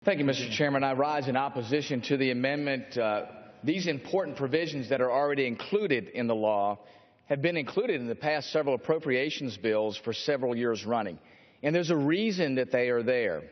Thank you, Mr. Chairman. I rise in opposition to the amendment. These important provisions that are already included in the law have been included in the past several appropriations bills for several years running. And there's a reason that they are there.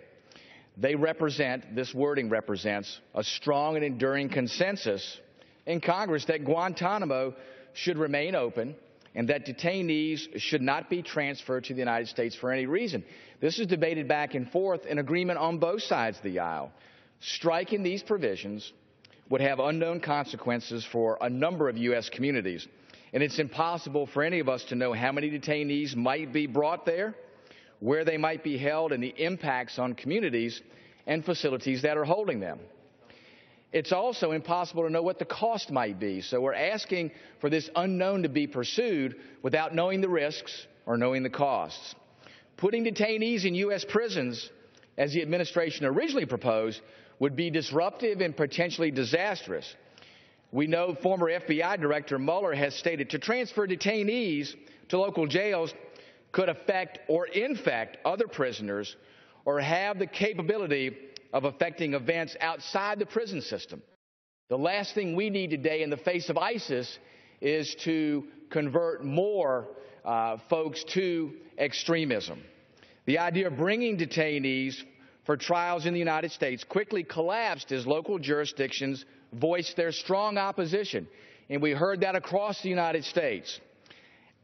This wording represents a strong and enduring consensus in Congress that Guantanamo should remain open and that detainees should not be transferred to the United States for any reason. This is debated back and forth in agreement on both sides of the aisle. Striking these provisions would have unknown consequences for a number of U.S. communities, and it's impossible for any of us to know how many detainees might be brought there, where they might be held, and the impacts on communities and facilities that are holding them. It's also impossible to know what the cost might be, so we're asking for this unknown to be pursued without knowing the risks or knowing the costs. Putting detainees in U.S. prisons, as the administration originally proposed, would be disruptive and potentially disastrous. We know former FBI Director Mueller has stated to transfer detainees to local jails could affect or infect other prisoners or have the capability of affecting events outside the prison system. The last thing we need today in the face of ISIS is to convert more folks to extremism. The idea of bringing detainees for trials in the United States quickly collapsed as local jurisdictions voiced their strong opposition, and we heard that across the United States.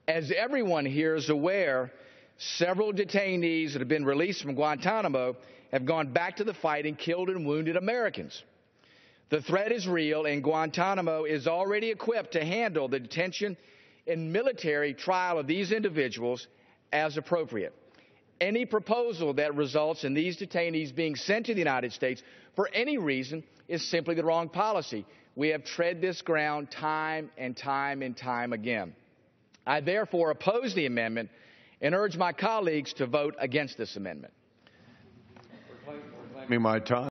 As everyone here is aware, several detainees that have been released from Guantanamo have gone back to the fight and killed and wounded Americans. The threat is real, and Guantanamo is already equipped to handle the detention and military trial of these individuals as appropriate. Any proposal that results in these detainees being sent to the United States for any reason is simply the wrong policy. We have tread this ground time and time and time again. I therefore oppose the amendment and urge my colleagues to vote against this amendment. My time.